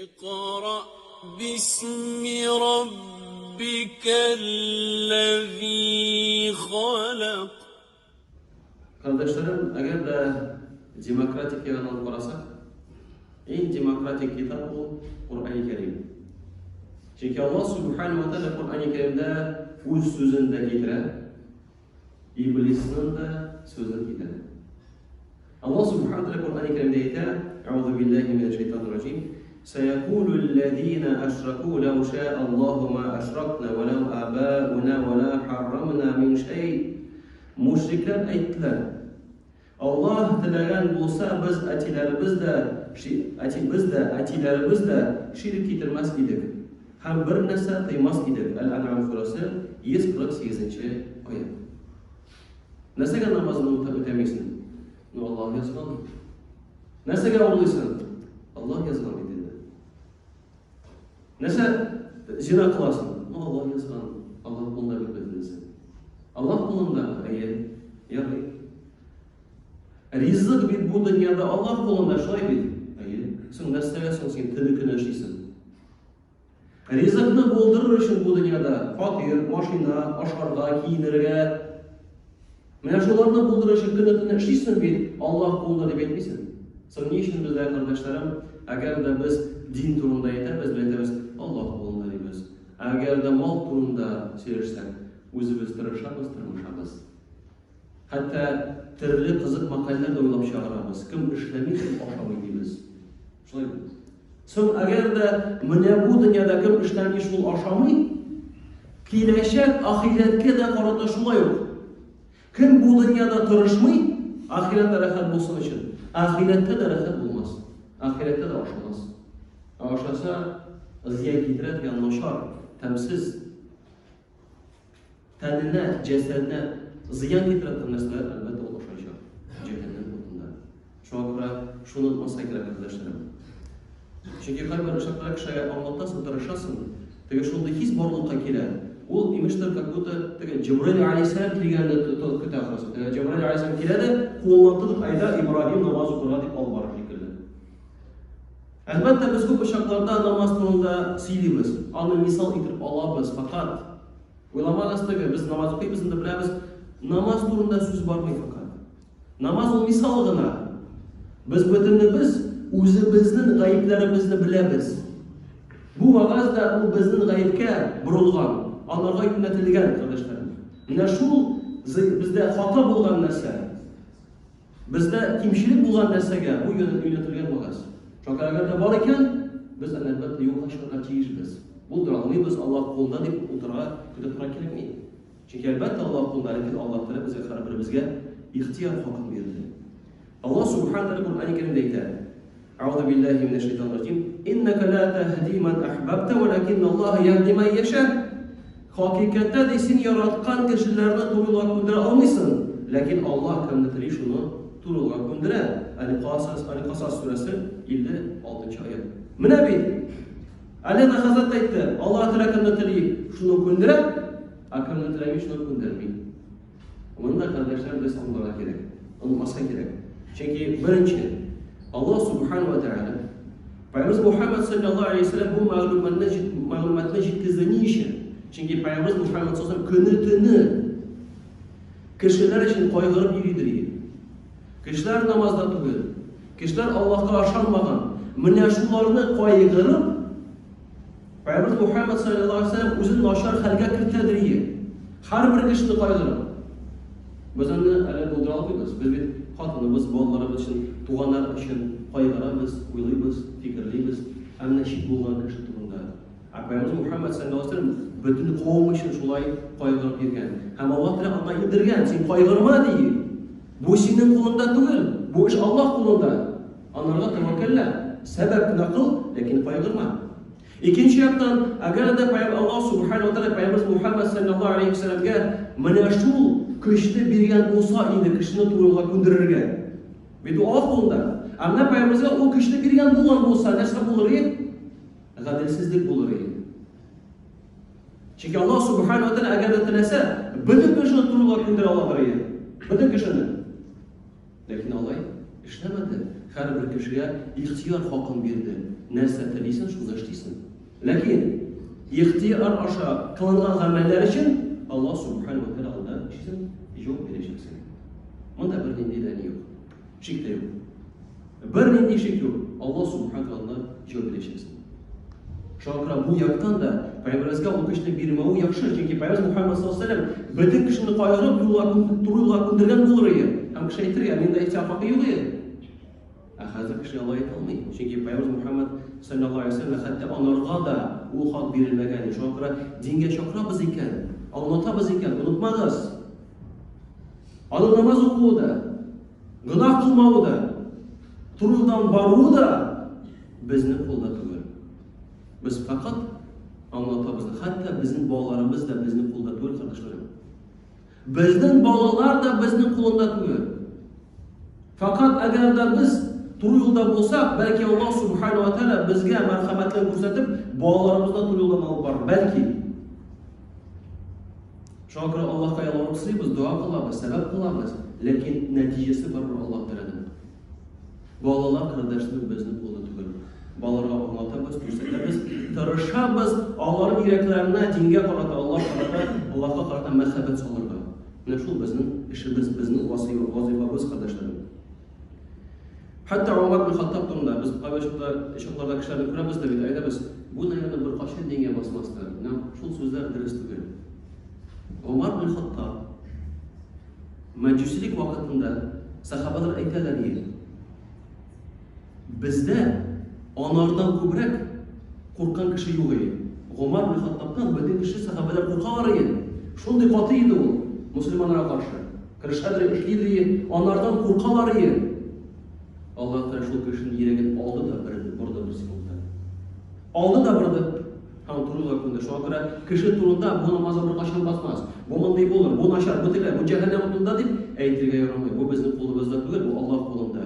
اقرأ باسم ربك الذي خلق. Kardeşlerim, eğer de demokratik yerden alıp barasak, en demokratik kitap bu Kur'an-ı Kerim. Çünkü Allah Subhanahu wa Ta'ala Kur'an-ı Kerim'de öz sözünü de getiren, İblis'in de sözünü getiren. Allah Subhanahu wa Ta'ala Kur'an-ı Kerim'de yeter, Euzu billahi mineşşeytanirracim. سيقول الذين أشركوا لو شاء الله ما أشركنا ولو آباؤنا ولا حرمنا من شيء. Müşrikler aytdilar. Allah dilagan bo'lsa biz atilarimiz de şirk keltirmas edik. Ham bir narsa qilmas edik. Al-An'am surasi 148-oyat. Nasaga namozni o'tamaysan? Alloh yozgan. Nasaga o'g'laysan? Alloh yozgan dedi. Nasa zina qilasan? Alloh yozgan. Alloh bunday bildirsin. Allah kulunda ayet yarı. Rizq bit bu dünyada Allah kulunda şolay bit. Ayet. Sen nasıl sen tülkünü yaşaysan. Rizqni bo'ldirir uchun bu dunyoda fatir, mashina, oshxonaga, kiyinirga mana shularni bo'ldirish uchun kuni ishlaysan bit. Allah kulunda deb aytmaysan. Sen ne için bizler kardeşlerim? Eğer de biz din turunda aytamiz, aytamiz Allah kulunda deymiz. Eğer de mal turunda söylesek o'zimiz tirishamiz. Hatta turli qiziq maqollar da o'ylab chiqaramiz. Kim ishlamaydi, kim oshamaydi deymiz. Shunday. So'ng agarda mana bu dunyoda kim ishlamay shul oshamaydi, kelajak oxiratga da qarata shunday yo'q. Kim bu dunyoda turishmay, oxiratda rahat bo'lsin uchun, oxiratda da rahat bo'lmas. Oxiratda da oshamas. Oshasa ziyon keltiradigan noshor, tamsiz tanına, cesedine ziyan getiradigan narsalar albatta o'xshaydi. Cehennem o'tida. Shunga ko'ra shuni unutmasak kerak kardeşlerim. Chunki har bir ishlar kishiga Allohdan tirashasın. Tega shunda his borliqqa keladi. U imishdir какой-то Jibril alayhisalom kelganini kutaverasiz. Jibril alayhisalom keladi, qo'lni tutib ayda Ibrohim namoz o'qiradi deb olib borib keldi. Albatta biz ko'p ishlarda namoz turida siylaymiz. Uni misol keltirib olamiz faqat. O'ylamasdagi biz namoz o'qiymiz, endi bilamiz, namoz turida so'z bormaydi faqat. Namoz u misolgina. Biz o'zimizning g'ayiblarimizni bilamiz. Bu vaqtda u bizning g'ayibga burilgan, Allohga yo'naltirilgan kardeşlerim. Mana shu bizda xato bo'lgan narsa, bizda kimchilik bo'lgan narsaga bu yo'naltirilgan bo'ladi. Chunki agarda bor ekan, biz albatta yo'qlashga tiyishmiz. Bu duralmaymiz Allah qo'lida deb o'tirib kerak kerakmi? Chunki albatta Allah qo'lida, lekin Alloh taolo bizga har birimizga ixtiyor huquq berdi. Allah subhanahu va taolo Qur'oni Karimda aytadi: A'udhu billahi minashshaytonir-rojim. Innaka la tahdi man ahbabta, walakinalloha yahdi man yasha. Haqiqatda sen yaratgan kishilarni to'g'ri ko'ndira olmaysan, lekin Alloh kimni tilay shuni to'g'ri ko'ndiradi. Al-Qasas surasi 56-oyat. Mana bu Alena Hazret aytdi, Allah Teala kimni tilay shuni ko'ndiradi, kimni tilamay shuni ko'ndirmaydi. Bunda kardeşler biz onlara kerak, unutmasak kerak. Çünkü birinchi Allah Subhanahu wa Ta'ala Peygamber Muhammed sallallahu aleyhi ve sellem bu ma'lumotni yetkazgani ishi. Çünkü Peygamber Muhammed sallallahu aleyhi ve sellem kuni-tuni kishilar uchun qayg'urib yuradi. Kishilar namozda tug'il, kishilar Allohga ishonmagan, mana shularni qayg'urib Peygamber Muhammed sallallahu aleyhi ve sellem o'zini noshor halga kiritadi. Har bir kishini qayg'urib. Biz uni ala bo'ldira olmaymiz. Biz xotinimiz, bolalarimiz uchun, tug'anlar uchun qayg'uramiz, o'ylaymiz, fikrlaymiz. Ana shu bo'lgan kishi turunda. Peygamber Muhammed sallallahu aleyhi ve sellem butun qavm uchun shulay qayg'urib yurgan. Ham Alloh taolo unga yedirgan, sen qayg'urma deydi. Bu sening qo'lingda tug'il, bu ish Alloh qo'lida. Allohga tavakkalla. Sababni qil, lekin qayg'urma. İkinci yaktan, agar da Allah Subhanahu wa Ta'ala Peygamber Muhammed sallallahu aleyhi ve sellem'ga mana shu kishni bergan bo'lsa, endi kishini to'g'riga ko'ndirirga. Bu duo qo'lda. Ammo Peygamberga u kishni bergan bo'lgan bo'lsa, narsa bo'lar edi? G'adilsizlik bo'lar edi. Chunki Allah Subhanahu wa Ta'ala agar tilasa, butun kishini to'g'riga ko'ndira oladi. Butun kishini. Lekin Alloh ishlamadi. Har bir kishiga ixtiyor huquqini berdi. Нәрсә телисең, шуны эшлисең. Ләкин ихтияр аша кылынган гамәлләр өчен Аллаһ субханаһу ва тааля алда ишетсен, җавап бирәчәксең. Монда бер нинди дә юк. Шик тә юк. Бер нинди шик юк. Аллаһ субханаһу ва тааля җавап бирәчәксең. Шуңа бу яктан да Пәйгамбәргә ул кешене бирмәү яхшы, чөнки Пәйгамбер Мөхәммәд саллаллаһу алейһи ва саллям бөтен кешене кайгырып, юлга күндергән булыр иде. Һәм кеше әйтергә, миндә ихтияр хакы юк иде. Хәзер кеше алай әйтә алмый. Чөнки Пәйгамбер Мөхәммәд саллаллаһу алейһи ва саллям хәтта анарга да ул хак бирелмәгән. Шуңа күрә дингә чакырабыз икән, аңлатабыз икән, онытмагыз. Аны намаз укуы да, гынах кылмауы да, турыдан баруы да безнең кулда түгел. Без фақат аңлатабыз. Хәтта безнең балаларыбыз да безнең кулда түгел, кардәшләрем. Безнең балалар да безнең кулында түгел. Фақат әгәр дә без туры юлда булсак, бәлки Аллаһ субханаһу ва тааля безгә мәрхәмәтлек күрсәтеп, балаларыбызны туры юлдан алып барыр. Бәлки. Шуңа күрә Аллаһка ялварабыз, дуа кылабыз, сәбәп кылабыз, ләкин нәтиҗәсе барбыр Аллаһ тарафыннан. Балалар кардәшләребез безнең кулда түгел. Балаларга аңлатабыз, күрсәтәбез, тырышабыз, аларның йөрәкләренә дингә карата, Аллаһка карата мәхәббәт салырга. Менә шул безнең эшебез, безнең вазифабыз, кардәшләрем. Хәтта Умар ибн Хаттаб турында без кайбер чакларда кешеләрне күрәбез дә бит, әйтәбез, бу наянда бер кашын дингә басмастыр. Шул сүзләр дөрес түгел. Умар ибн Хаттаб мәҗүсилек вакытында сахабалар әйтәләр иде. Бездә анардан күбрәк курккан кеше юк иде. Умар ибн Хаттабтан бөтен кеше сахабалар куркалар иде. Шундый каты иде ул мусламаннарга каршы. Киршәдер эшлидер иде, анардан куркалар иде. Аллаһ Тәала шул кешенең йөрәген алды да борды бер секундта. Алды да борды. Һәм турыга күнде. Шуңа күрә кеше турында бу намазы бер кашан басмас. Бу мондый булыр, бу начар, бу тиле, бу җәһәннәм утында дип әйтергә ярамый. Бу безнең кулыбызда түгел, бу Аллаһ кулында.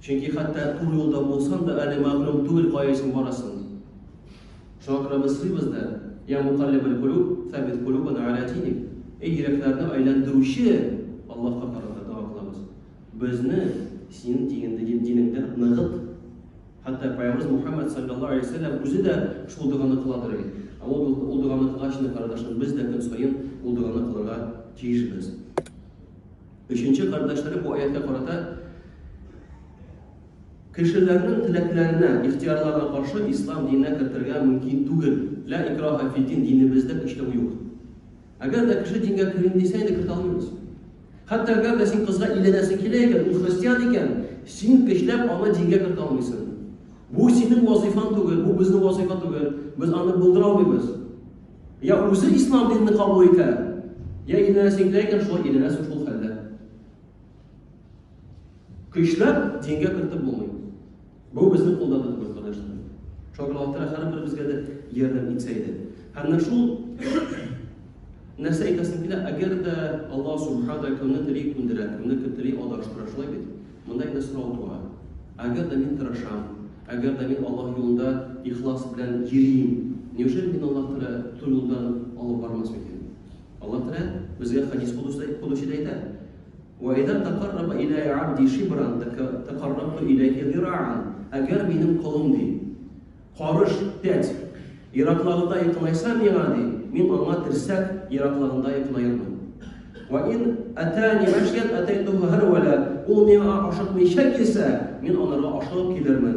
Чөнки хәтта туры юлда булсаң да, әле мәгълүм түгел каясың барасың. Шуңа күрә без сыйбыз да, я мукаллибал кулуб, сабит кулубана аля диник. Йөрәкләрне айландыручы Аллаһка карата дуа кылабыз. Безне синең динеңдә ныгыт. Хәтта Пәйгамбер Мөхәммәд саллаллаһу алейһи ва саллям үзе дә шул дуганы кыладыр иде. Ул дуганы кылгачны кардәшләр, без дә көн саен ул дуганы кылырга тиешбез. Өченче кардәшләре бу аятка карата кешеләрнең теләкләренә, ихтиярларына каршы ислам диненә кертергә мөмкин түгел. Ла икраха фи дин, динебездә көчләү юк. Әгәр дә кеше дингә керим дисә, инде керә алмыйбыз. Хәтта әгәр дә син кызга иленәсең килә икән, ул христиан икән, син көчләп аны дингә кертә алмыйсың. Бу синең вазифаң түгел, бу безнең вазифа түгел. Без аны булдыра алмыйбыз. Я үзе ислам динен кабул итә, я иленәсең килә икән, шулай иленәсең шул хәлдә. Көчләп дингә кертеп булмый. Бу безнең кулда түгел, кардәшләр. Шуңа Аллаһ Тәала һәрбер безгә дә ярдәм итсә иде. Һәм шул нәрсә әйтәсем килә, әгәр дә Аллаһ субханаһу кемне тели күндерә, кемне тели адаштыра, шулай бит. Монда инде сорау туа. Әгәр дә мин тырышам, әгәр дә мин Аллаһ юлында ихлас белән йөрим, неужели мин Аллаһ Тәала тур юлдан алып бармас микән? Аллаһ Тәала безгә хадис кудусида әйтә: "Ва ида тaqarraba ila 'abdi shibran taqarrabtu ilayhi dhira'an." Әгәр минем кулым ди, карыш 5 ераклыгында якынайса миңа ди, мин аңа терсәк ераклыгында якынаермын. Ва ин атани машyan ataytuhu harwala. Ул миңа ашыкмыйча килсә, мин анарга ашыгып килермен.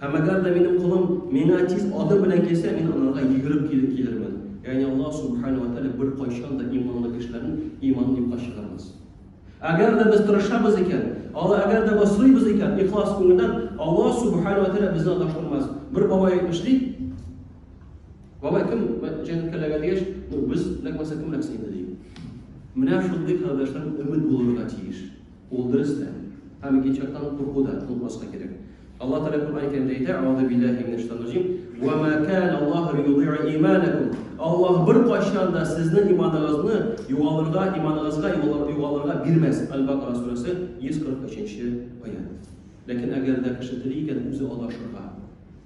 Һәм әгәр дә минем кулым миңа тиз адым белән килсә, мин анарга йөгереп килермен. Ягъни Аллаһ субханаһу ва тааля бер кайчан да иманлы кешеләрнең иманын юкка чыгармас. Әгәр дә без тырышабыз икән, әгәр дә без сыйбыз икән, ихлас күңелдән, Аллаһ субханаһу ва тааля безне адаштырмас. Бер бабай әйтмеш ди, бабай кем җәннәткә ләгән дигәч, без ләкмәсә кем ләксә инде ди. Менә шундый кардәшләр өмет булырга тиеш. Ул дөрес тә. Һәм икенче яктан курку да булмаска кирәк. Аллаһ Тәала Кур'ан Кәримдә әйтә: "Аузу биллаһи минәш шайтанир раҗим. Ва ма кана Аллаһу юди'у иманакум." Аллаһ бер кайчан да сезнең иманыңызны югалырга бирмәс. Ал-Бакара сурәсе 143-нче аят. Ләкин әгәр дә кеше тели икән, үзе адашырга,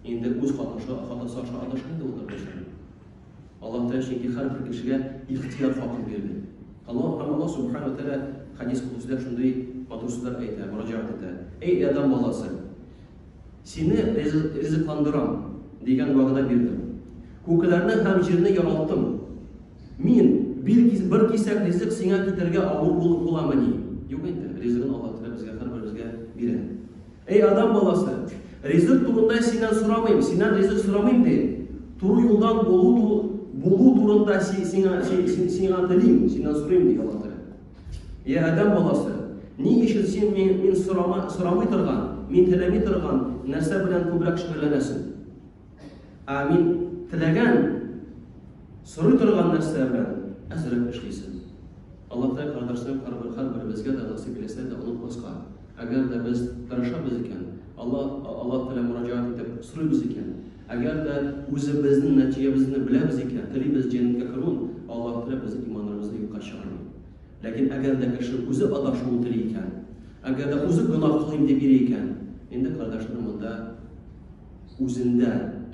инде үз хатасы аша адашканда ул кешеләр. Аллаһ Тәала чөнки һәрбер кешегә ихтияр хакын бирде. Аллаһ субханаһу ва тааля хадис кудусida шундый матур сүзләр әйтә, мөрәҗәгать итә. Эй адам баласы, Seni rızıklandırам degan va'da berdim. Ko'klarni ham yerni yaratdim. Men bir kesak rizq senga keltirga og'ir bo'lib bo'lamani. Yo'q endi, rizqni Alloh taolo bizga har birimizga beradi. Ey odam bolasi, rizq turida sendan so'ramayman, sendan rizq so'ramayman de. To'g'ri yo'ldan bo'lu turida senga tilayman, sendan so'rayman deydi Alloh taolo. Ey odam bolasi, ni ishni sen men so'ramay turgan, men tilamay turgan narsa bilan ko'proq shug'ullanasan. Amin. Tilagan so'ray turgan narsa bilan azrab ishlaysan. Alloh taolo qardoshlar har birimizga da nasib etsa da unutmasqa. Agar da biz tirishamiz ekan, Alloh taolo murojaat etib so'raymiz ekan, agar da o'zimizni natijamizni bilamiz ekan, tilimiz jannatga kirun, Alloh taolo bizni iymonimizni yo'qqa chiqarmaydi. Lekin agar da kishi o'zi adashib o'tirar ekan, agar da o'zi gunoh qildim deb yurar ekan, endi qardoshlar bunda o'zinda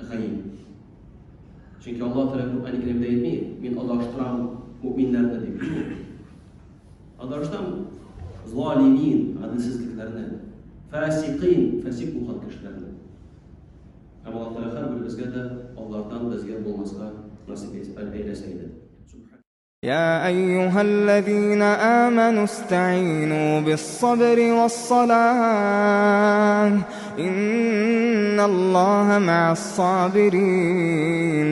g'ayib. Çünkü Allah Teala Kur'an-ı Kerim'de aytmaydi, men adashtiram mu'minlarni deb. Adashtiram zalimin, adilsizliklarni, fasiqin, fasik bo'lgan kishilarni. Ama Allah Teala har birimizga da Allohdan bizga bo'lmasqa nasib eylasaydi. يا أيها الذين آمنوا استعينوا بالصبر والصلاة إن الله مع الصابرين